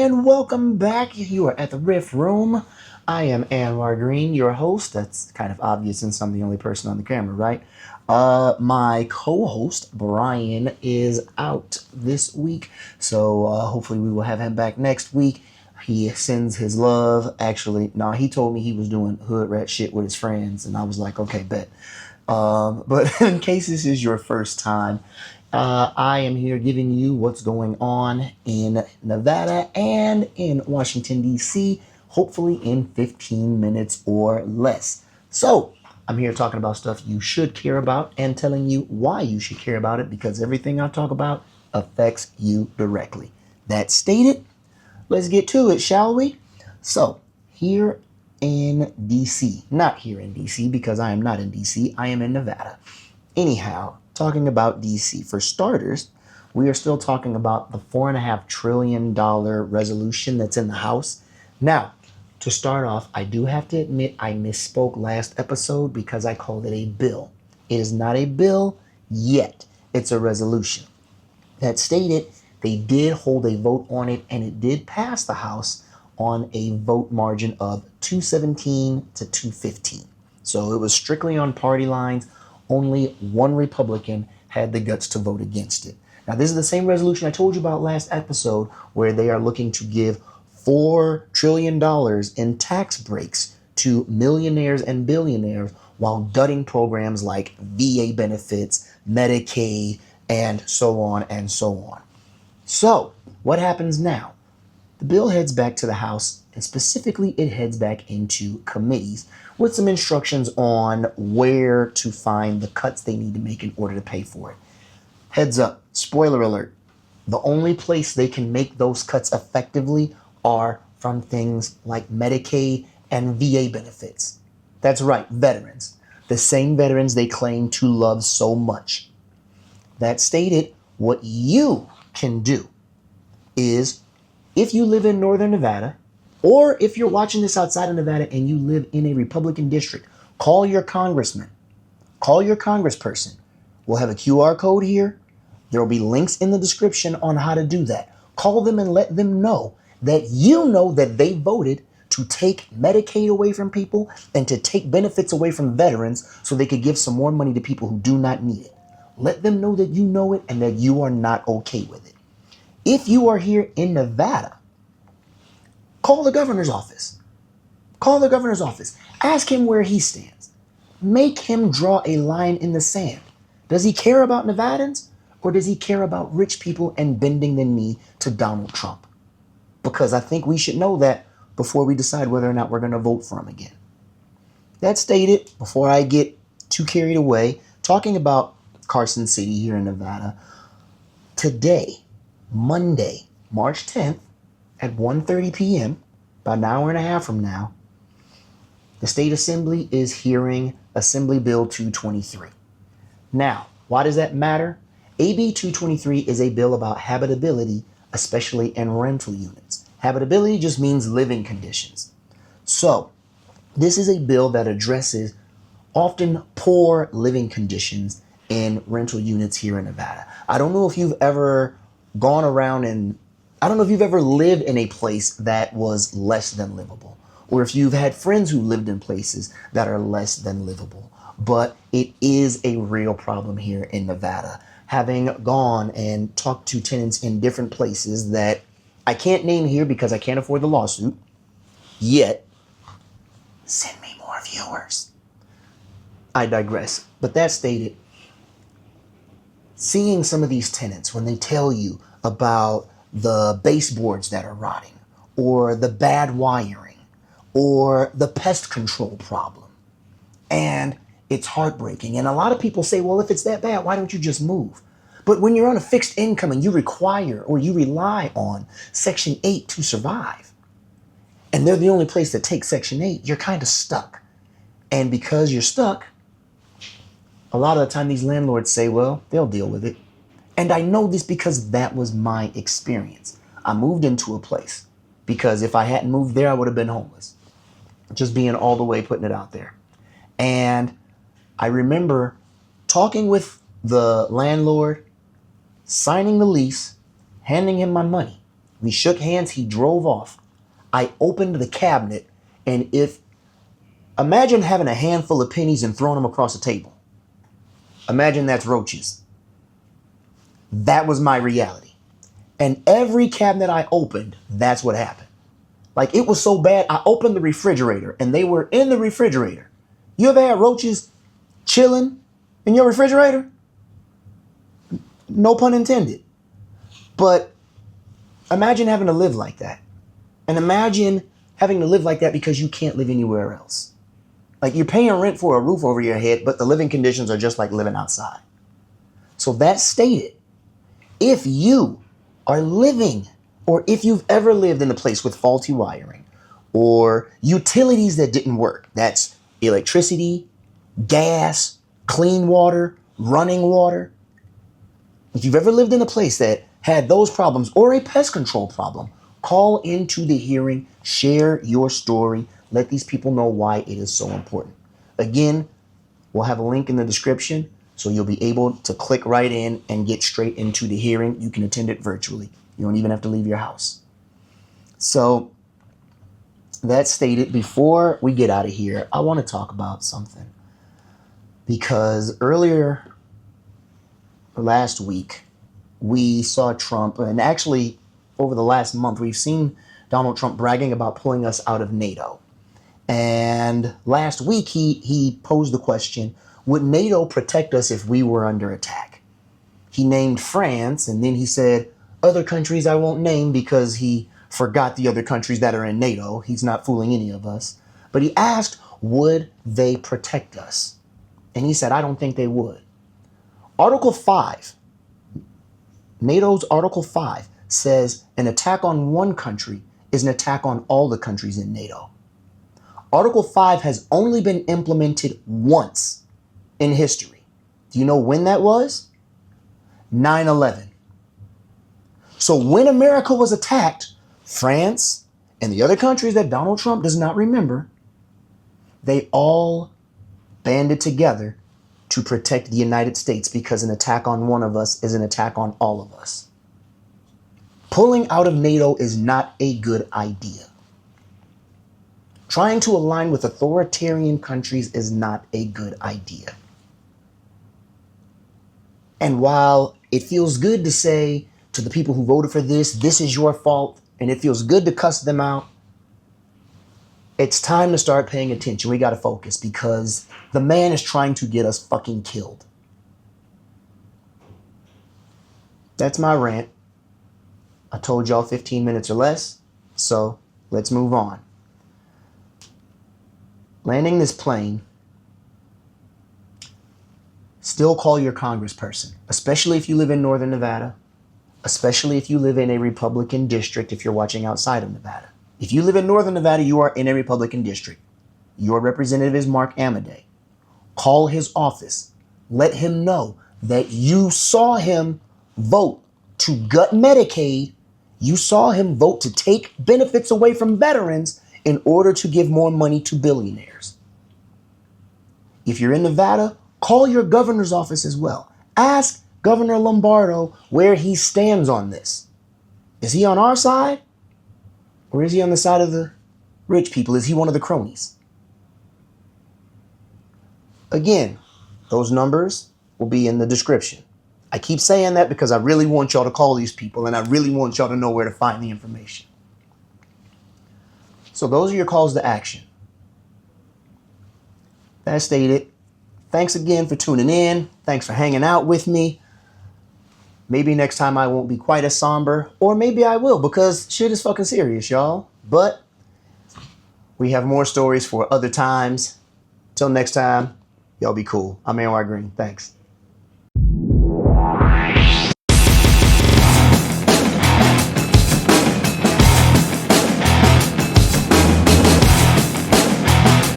and welcome back. You are at the Riff Room. I am Anwar Green, your host. That's kind of obvious since I'm the only person on the camera, right? My co-host Brian is out this week, so hopefully we will have him back next week. He sends his love. Actually, no, he told me he was doing hood rat shit with his friends, and I was like, okay, bet. But in case this is your first time, I am here giving you what's going on in Nevada and in Washington, D.C., hopefully in 15 minutes or less. So, I'm here talking about stuff you should care about and telling you why you should care about it because everything I talk about affects you directly. That stated, let's get to it, shall we? So, here in DC, not here in DC because I am not in DC, I am in Nevada. Anyhow, talking about DC, for starters, we are still talking about the $4.5 trillion resolution that's in the House. Now, to start off, I do have to admit I misspoke last episode because I called it a bill. It is not a bill yet. It's a resolution. That stated, they did hold a vote on it and it did pass the House on a vote margin of 217 to 215. So it was strictly on party lines. Only one Republican had the guts to vote against it. Now, this is the same resolution I told you about last episode where they are looking to give $4 trillion in tax breaks to millionaires and billionaires while gutting programs like VA benefits, Medicaid, and so on and so on. So, what happens now? The bill heads back to the House, and specifically it heads back into committees with some instructions on where to find the cuts they need to make in order to pay for it. Heads up, spoiler alert, the only place they can make those cuts effectively are from things like Medicaid and VA benefits. That's right, veterans. The same veterans they claim to love so much. That stated, what you can do is, if you live in northern Nevada, or if you're watching this outside of Nevada and you live in a Republican district, call your congressman, call your congressperson. We'll have a QR code here. There will be links in the description on how to do that. Call them and let them know that they voted to take Medicaid away from people and to take benefits away from veterans so they could give some more money to people who do not need it. Let them know that you know it and that you are not okay with it. If you are here in Nevada, call the governor's office. Call the governor's office. Ask him where he stands. Make him draw a line in the sand. Does he care about Nevadans or does he care about rich people and bending the knee to Donald Trump? Because I think we should know that before we decide whether or not we're going to vote for him again. That stated, before I get too carried away, talking about Carson City here in Nevada, today, Monday, March 10th, at 1:30 p.m., about an hour and a half from now, the State Assembly is hearing Assembly Bill 223. Now, why does that matter? AB 223 is a bill about habitability, especially in rental units. Habitability just means living conditions. So, this is a bill that addresses often poor living conditions in rental units here in Nevada. I don't know if you've ever gone around and I don't know if you've ever lived in a place that was less than livable, or if you've had friends who lived in places that are less than livable, but it is a real problem here in Nevada. Having gone and talked to tenants in different places that I can't name here because I can't afford the lawsuit, yet send me more viewers. I digress. But that stated, seeing some of these tenants when they tell you about the baseboards that are rotting, or the bad wiring, or the pest control problem. And it's heartbreaking. And a lot of people say, well, if it's that bad, why don't you just move? But when you're on a fixed income and you require or you rely on Section 8 to survive, and they're the only place that takes Section 8, you're kind of stuck. And because you're stuck, a lot of the time these landlords say, well, they'll deal with it. And I know this because that was my experience. I moved into a place because if I hadn't moved there, I would have been homeless. Just being all the way putting it out there. And I remember talking with the landlord, signing the lease, handing him my money. We shook hands. He drove off. I opened the cabinet, and imagine having a handful of pennies and throwing them across the table. Imagine that's roaches. That was my reality. And every cabinet I opened, that's what happened. Like, it was so bad, I opened the refrigerator, and they were in the refrigerator. You ever had roaches chilling in your refrigerator? No pun intended. But imagine having to live like that. And imagine having to live like that because you can't live anywhere else. Like, you're paying rent for a roof over your head, but the living conditions are just like living outside. So that stated, if you are living, or if you've ever lived in a place with faulty wiring or utilities that didn't work, that's electricity, gas, clean water, running water. If you've ever lived in a place that had those problems or a pest control problem, call into the hearing, share your story, let these people know why it is so important. Again, we'll have a link in the description, so you'll be able to click right in and get straight into the hearing. You can attend it virtually. You don't even have to leave your house. So that stated, before we get out of here, I want to talk about something. Because earlier last week, we saw Trump, and actually over the last month, we've seen Donald Trump bragging about pulling us out of NATO. And last week, he posed the question, would NATO protect us if we were under attack? He named France, and then he said, other countries I won't name because he forgot the other countries that are in NATO. He's not fooling any of us. But he asked, would they protect us? And he said, I don't think they would. Article 5, NATO's Article 5 says an attack on one country is an attack on all the countries in NATO. Article 5 has only been implemented once in history. Do you know when that was? 9/11. So when America was attacked, France and the other countries that Donald Trump does not remember, they all banded together to protect the United States, because an attack on one of us is an attack on all of us. Pulling out of NATO is not a good idea. Trying to align with authoritarian countries is not a good idea. And while it feels good to say to the people who voted for this is your fault, and it feels good to cuss them out, it's time to start paying attention. We got to focus, because the man is trying to get us fucking killed. That's my rant. I told y'all 15 minutes or less, so let's move on. Landing this plane, still call your congressperson, especially if you live in Northern Nevada, especially if you live in a Republican district, if you're watching outside of Nevada. If you live in Northern Nevada, you are in a Republican district. Your representative is Mark Amadei. Call his office. Let him know that you saw him vote to gut Medicaid. You saw him vote to take benefits away from veterans in order to give more money to billionaires. If you're in Nevada, call your governor's office as well. Ask Governor Lombardo where he stands on this. Is he on our side? Or is he on the side of the rich people? Is he one of the cronies? Again, those numbers will be in the description. I keep saying that because I really want y'all to call these people, and I really want y'all to know where to find the information. So those are your calls to action. That stated, thanks again for tuning in. Thanks for hanging out with me. Maybe next time I won't be quite as somber, or maybe I will, because shit is fucking serious, y'all. But we have more stories for other times. Till next time, y'all be cool. I'm Anwar Green. Thanks.